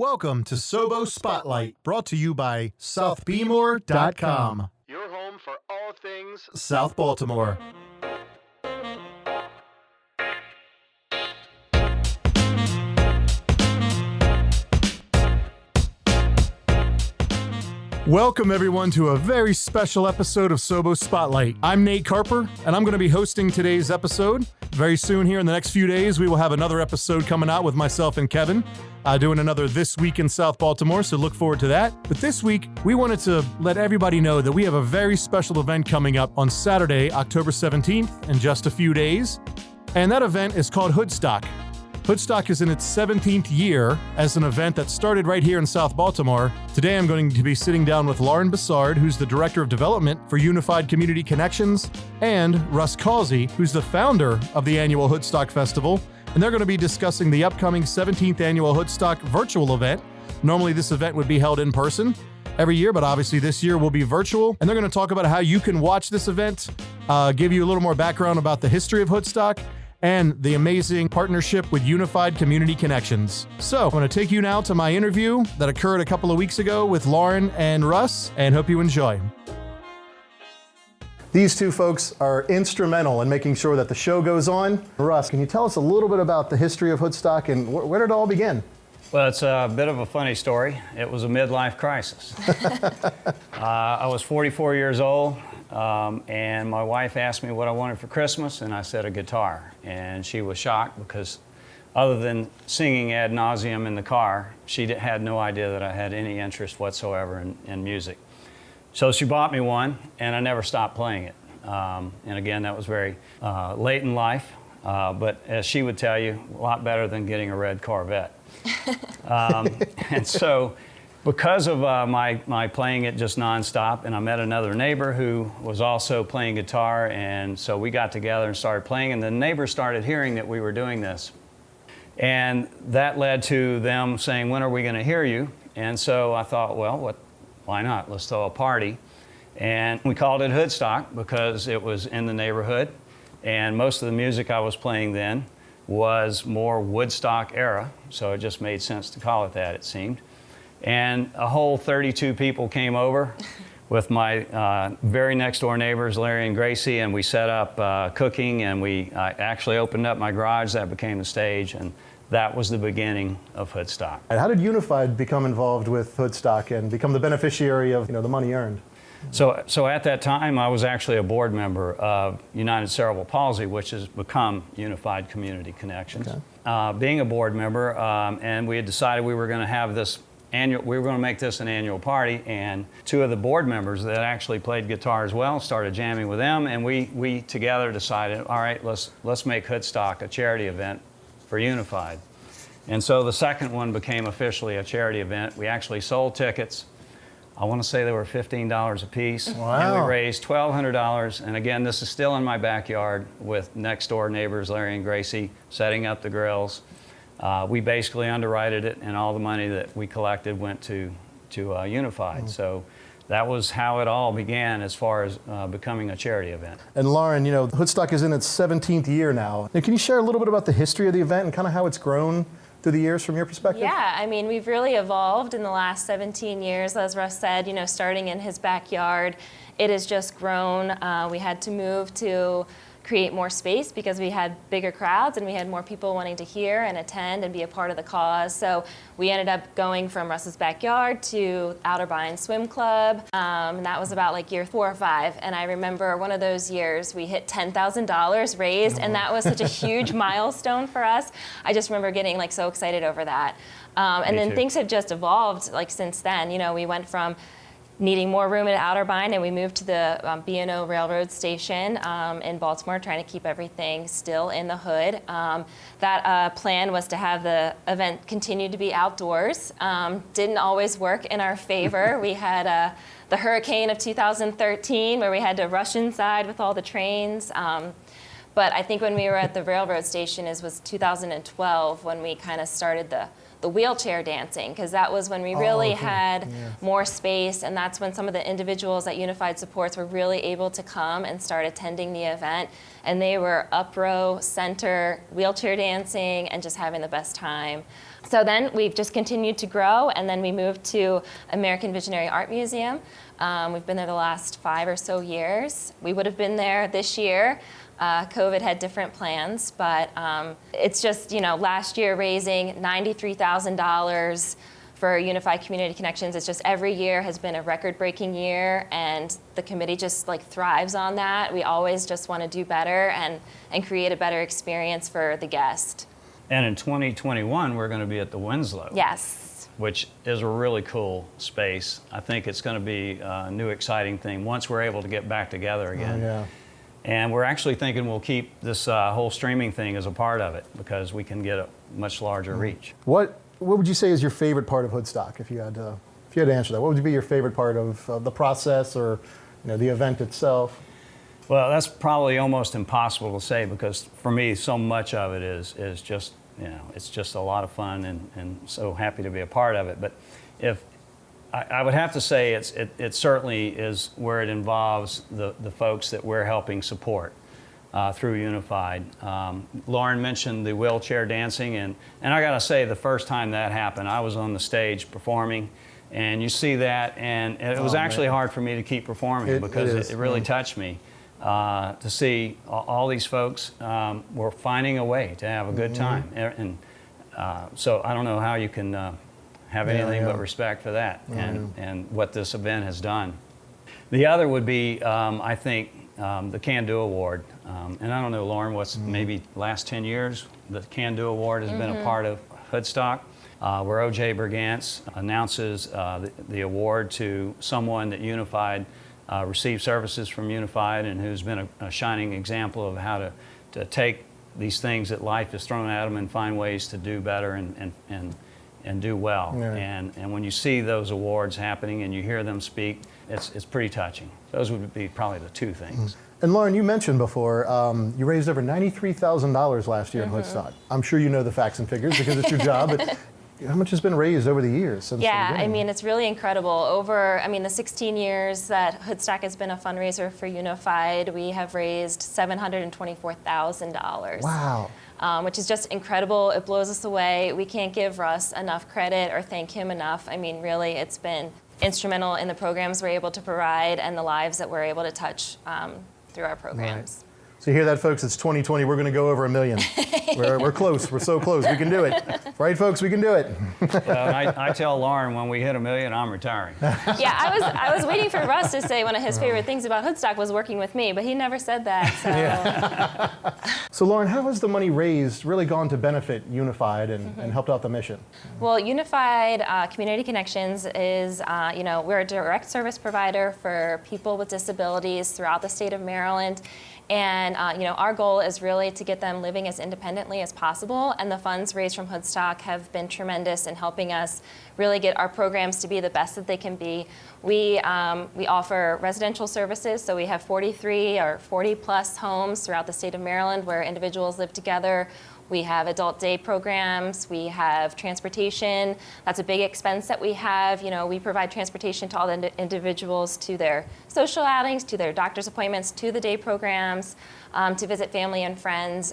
Welcome to SOBO Spotlight, brought to you by SouthBmore.com. Your home for all things South Baltimore. Welcome everyone to a very special episode of SOBO Spotlight. I'm Nate Carper, and I'm going to be hosting today's episode. Very soon here in the next few days, we will have another episode coming out with myself and Kevin, doing another This Week in South Baltimore, so look forward to that. But this week, we wanted to let everybody know that we have a very special event coming up on Saturday, October 17th, in just a few days. And that event is called Hoodstock. Hoodstock is in its 17th year as an event that started right here in South Baltimore. Today I'm going to be sitting down with Lauren Bussard, who's the Director of Development for Unified Community Connections, and Russ, Causey, who's the founder of the annual Hoodstock Festival, and they're going to be discussing the upcoming 17th annual Hoodstock virtual event. Normally this event would be held in person every year, but obviously this year will be virtual, and they're going to talk about how you can watch this event, give you a little more background about the history of Hoodstock, and the amazing partnership with Unified Community Connections. So I'm going to take you now to my interview that occurred a couple of weeks ago with Lauren and Russ, and hope you enjoy. These two folks are instrumental in making sure that the show goes on. Russ, can you tell us a little bit about the history of Hoodstock and where did it all begin? Well, it's a bit of a funny story. It was a midlife crisis. I was 44 years old. And my wife asked me what I wanted for Christmas, and I said a guitar. And she was shocked because other than singing ad nauseum in the car, she had no idea that I had any interest whatsoever in music. So she bought me one, and I never stopped playing it. And again, that was very late in life, but as she would tell you, a lot better than getting a red Corvette. And so, because of my playing it just nonstop, and I met another neighbor who was also playing guitar, and so we got together and started playing, and the neighbors started hearing that we were doing this. And that led to them saying, when are we going to hear you? And so I thought, well, why not? Let's throw a party. And we called it Hoodstock because it was in the neighborhood, and most of the music I was playing then was more Woodstock era, so it just made sense to call it that, it seemed. And a whole 32 people came over with my very next door neighbors, Larry and Gracie, and we set up cooking, and we actually opened up my garage. That became the stage, and that was the beginning of Hoodstock. And how did Unified become involved with Hoodstock and become the beneficiary of the money earned? So at that time, I was actually a board member of United Cerebral Palsy, which has become Unified Community Connections. Okay. Being a board member, and we had decided we were going to have this we were going to make this an annual party, and two of the board members that actually played guitar as well started jamming with them, and we together decided, all right, let's make Hoodstock a charity event for Unified. And so the second one became officially a charity event. We actually sold tickets. I want to say they were $15 a piece. Wow. And we raised $1,200, and again, this is still in my backyard with next door neighbors, Larry and Gracie, setting up the grills. We basically underwrote it, and all the money that we collected went to Unified. So that was how it all began as far as becoming a charity event. And Lauren, Hoodstock is in its 17th year now. Can you share a little bit about the history of the event and kind of how it's grown through the years from your perspective? Yeah, I mean, we've really evolved in the last 17 years. As Russ said, starting in his backyard, it has just grown. We had to move to create more space because we had bigger crowds and we had more people wanting to hear and attend and be a part of the cause. So we ended up going from Russ's backyard to Outerbind Swim Club. And that was about like year 4 or 5. And I remember one of those years we hit $10,000 raised, and that was such a huge milestone for us. I just remember getting like so excited over that. And then things have just evolved like since then. We went from needing more room at Outerbind, and we moved to the B&O Railroad Station in Baltimore, trying to keep everything still in the hood. That plan was to have the event continue to be outdoors. Didn't always work in our favor. We had the hurricane of 2013 where we had to rush inside with all the trains. But I think when we were at the railroad station was 2012 when we kind of started the the wheelchair dancing, because that was when we really had more space, and that's when some of the individuals at Unified Supports were really able to come and start attending the event, and they were up row, center, wheelchair dancing, and just having the best time. So then we've just continued to grow, and then we moved to American Visionary Art Museum. We've been there the last 5 or so years. We would have been there this year. COVID had different plans, but it's just, last year raising $93,000 for Unified Community Connections. It's just every year has been a record-breaking year, and the committee just thrives on that. We always just want to do better and create a better experience for the guest. And in 2021, we're going to be at the Winslow. Yes. Which is a really cool space. I think it's going to be a new, exciting thing once we're able to get back together again. Oh, yeah. And we're actually thinking we'll keep this whole streaming thing as a part of it, because we can get a much larger reach. What would you say is your favorite part of Hoodstock, if you had to answer that? What would be your favorite part of the process, or the event itself? Well, that's probably almost impossible to say, because for me, so much of it is just, it's just a lot of fun, and so happy to be a part of it. But if I would have to say it certainly is where it involves the folks that we're helping support through Unified. Lauren mentioned the wheelchair dancing, and I gotta say, the first time that happened, I was on the stage performing, and you see that, and it was actually hard for me to keep performing, because it really touched me to see all these folks were finding a way to have a good time. And so I don't know how you can have anything but respect for that, and what this event has done. The other would be, I think, the Can Do Award. And I don't know, Lauren, what's maybe last 10 years, the Can Do Award has been a part of Hoodstock, where O.J. Brigance announces the award to someone that Unified received services from Unified, and who's been a shining example of how to take these things that life has thrown at them and find ways to do better and do well. Yeah. And when you see those awards happening and you hear them speak, it's pretty touching. Those would be probably the two things. And Lauren, you mentioned before, you raised over $93,000 last year in Hoodstock. I'm sure you know the facts and figures because it's your job, but how much has been raised over the years since the beginning? It's really incredible. The 16 years that Hoodstock has been a fundraiser for Unified, we have raised $724,000. Wow. Which is just incredible. It blows us away. We can't give Russ enough credit or thank him enough. Really, it's been instrumental in the programs we're able to provide and the lives that we're able to touch through our programs. Right. So you hear that, folks? It's 2020. We're going to go over $1 million. We're close. We're so close. We can do it. Right, folks? We can do it. I tell Lauren, when we hit $1 million, I'm retiring. Yeah, I was waiting for Russ to say one of his favorite things about Hoodstock was working with me, but he never said that. So, So Lauren, how has the money raised really gone to benefit Unified and helped out the mission? Well, Unified Community Connections is, we're a direct service provider for people with disabilities throughout the state of Maryland. And our goal is really to get them living as independently as possible, and the funds raised from Hoodstock have been tremendous in helping us really get our programs to be the best that they can be. We offer residential services, so we have 43 or 40 plus homes throughout the state of Maryland where individuals live together. We have adult day programs, we have transportation. That's a big expense that we have. We provide transportation to all the individuals to their social outings, to their doctor's appointments, to the day programs, to visit family and friends.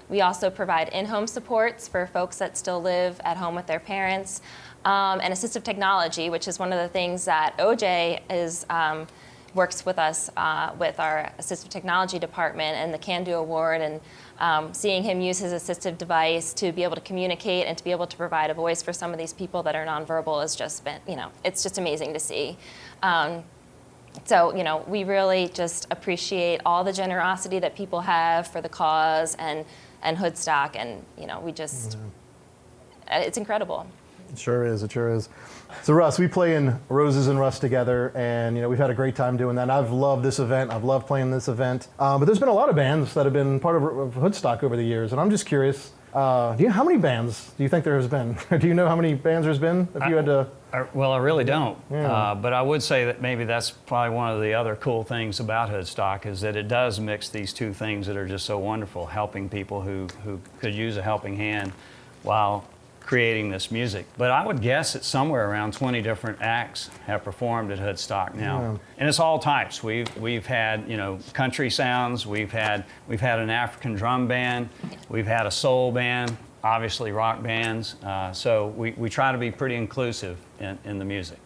We also provide in-home supports for folks that still live at home with their parents, and assistive technology, which is one of the things that OJ works with us with our assistive technology department and the Can Do Award, and seeing him use his assistive device to be able to communicate and to be able to provide a voice for some of these people that are nonverbal has just been, it's just amazing to see. So, we really just appreciate all the generosity that people have for the cause and Hoodstock, and, we just, it's incredible. It sure is, it sure is. So Russ, we play in Roses and Russ together, and we've had a great time doing that. I've loved this event. I've loved playing this event. But there's been a lot of bands that have been part of Hoodstock over the years, and I'm just curious, how many bands do you think there has been? Do you know how many bands there's been? If you had to... Well, I really don't. Yeah. But I would say that maybe that's probably one of the other cool things about Hoodstock, is that it does mix these two things that are just so wonderful, helping people who could use a helping hand while creating this music. But I would guess that somewhere around 20 different acts have performed at Hoodstock now. Yeah. And it's all types. We've had, you know, country sounds, we've had an African drum band, we've had a soul band, obviously rock bands. So we try to be pretty inclusive in the music.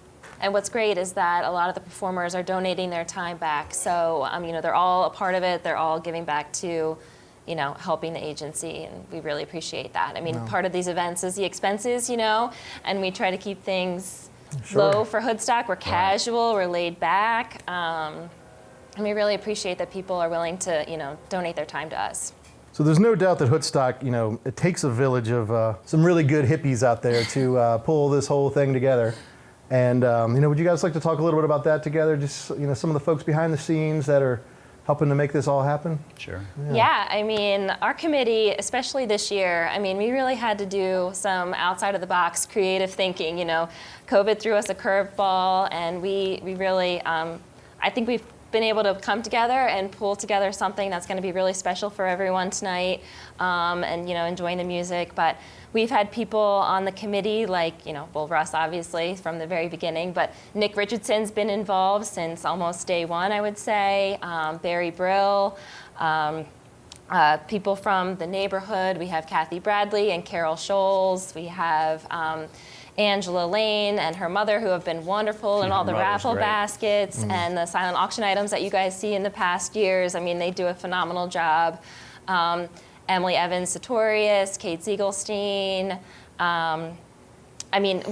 And what's great is that a lot of the performers are donating their time back. So, you know, they're all a part of it. They're all giving back to, you know, helping the agency, and we really appreciate that. I mean, part of these events is the expenses, you know, and we try to keep things low for Hoodstock. We're casual, we're laid back, and we really appreciate that people are willing to, you know, donate their time to us. So there's no doubt that Hoodstock, you know, it takes a village of some really good hippies out there to pull this whole thing together. And, you know, would you guys like to talk a little bit about that together? Just, you know, some of the folks behind the scenes that are helping to make this all happen? Sure. Yeah, I mean, our committee, especially this year, I mean, we really had to do some outside of the box creative thinking. You know, COVID threw us a curveball, and we really, I think we've been able to come together and pull together something that's going to be really special for everyone tonight, and, you know, enjoying the music. But we've had people on the committee like, you know, well, Russ obviously from the very beginning, but Nick Richardson's been involved since almost day one, I would say. Barry Brill, people from the neighborhood. We have Kathy Bradley and Carol Scholes. We have Angela Lane and her mother, who have been wonderful in all the raffle baskets and the silent auction items that you guys see in the past years. I mean, they do a phenomenal job. Emily Evans Sartorius, Kate Ziegelstein. I mean,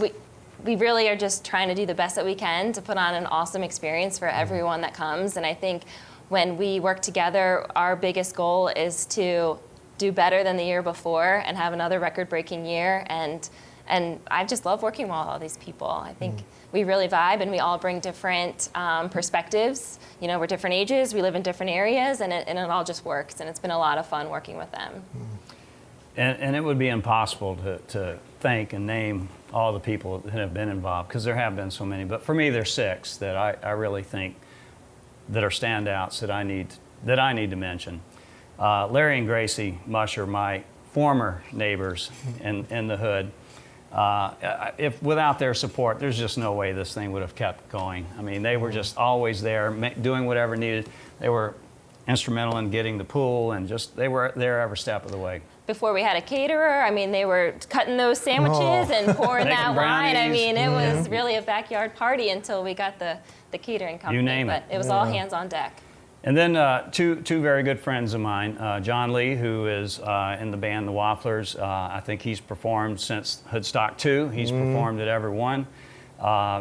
we really are just trying to do the best that we can to put on an awesome experience for everyone that comes. And I think when we work together, our biggest goal is to do better than the year before and have another record-breaking year. And I just love working with all these people. I think we really vibe, and we all bring different perspectives. You know, we're different ages, we live in different areas, and it all just works. And it's been a lot of fun working with them. And it would be impossible to thank and name all the people that have been involved, because there have been so many. But for me, there's 6 that I really think that are standouts that I need to mention. Larry and Gracie Musher, my former neighbors in the hood. If without their support, there's just no way this thing would have kept going. I mean, they were just always there, doing whatever needed. They were instrumental in getting the pool, and just they were there every step of the way. Before we had a caterer, I mean, they were cutting those sandwiches and pouring that wine. I mean, it was really a backyard party until we got the catering company. You name it. But it was all hands on deck. And then two very good friends of mine, John Lee, who is in the band The Wafflers. I think he's performed since Hoodstock 2. He's performed at every one.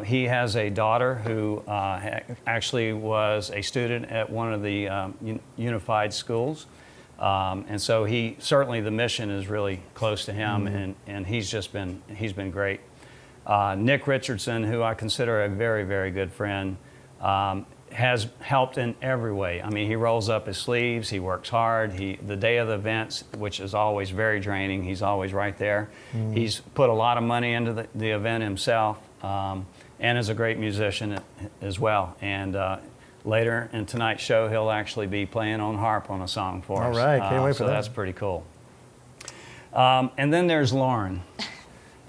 He has a daughter who actually was a student at one of the unified schools. And so certainly the mission is really close to him, and he's been great. Nick Richardson, who I consider a very, very good friend, has helped in every way. I mean, he rolls up his sleeves, he works hard. The day of the events, which is always very draining, he's always right there. He's put a lot of money into the event himself, and is a great musician as well. And later in tonight's show, he'll actually be playing on harp on a song for us. All right, can't wait for that. So that's pretty cool. And then there's Lauren,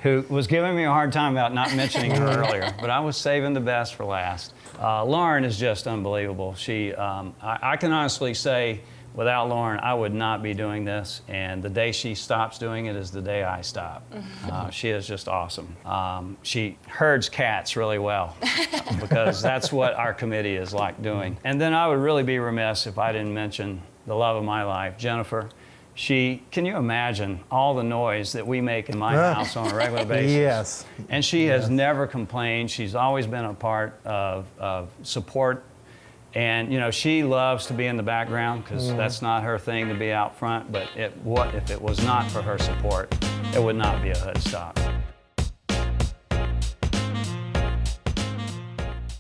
who was giving me a hard time about not mentioning her earlier, but I was saving the best for last. Lauren is just unbelievable. I can honestly say, without Lauren, I would not be doing this, and the day she stops doing it is the day I stop. She is just awesome. She herds cats really well, because that's what our committee is like doing. And then I would really be remiss if I didn't mention the love of my life, Jennifer. Can you imagine all the noise that we make in my house on a regular basis? Yes. And she has never complained. She's always been a part of support. And, you know, she loves to be in the background, because that's not her thing to be out front. But if it was not for her support, it would not be a Hoodstock.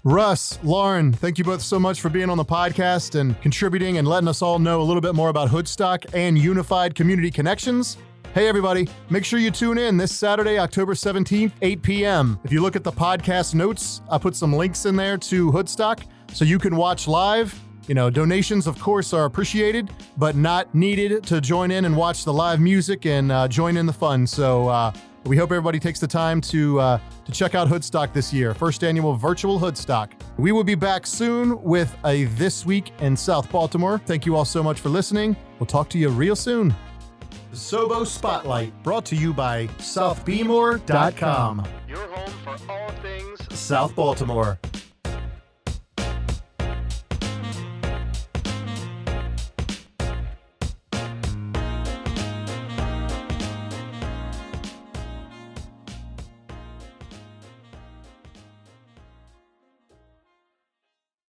Russ, Lauren, thank you both so much for being on the podcast and contributing and letting us all know a little bit more about Hoodstock and Unified Community Connections. Hey everybody, make sure you tune in this Saturday, October 17th, 8 p.m. If you look at the podcast notes, I put some links in there to Hoodstock so you can watch live. You know, donations, of course, are appreciated, but not needed to join in and watch the live music and join in the fun. So We hope everybody takes the time to check out Hoodstock this year, first annual virtual Hoodstock. We will be back soon with a This Week in South Baltimore. Thank you all so much for listening. We'll talk to you real soon. SOBO Spotlight, brought to you by SouthBmore.com. Your home for all things South Baltimore.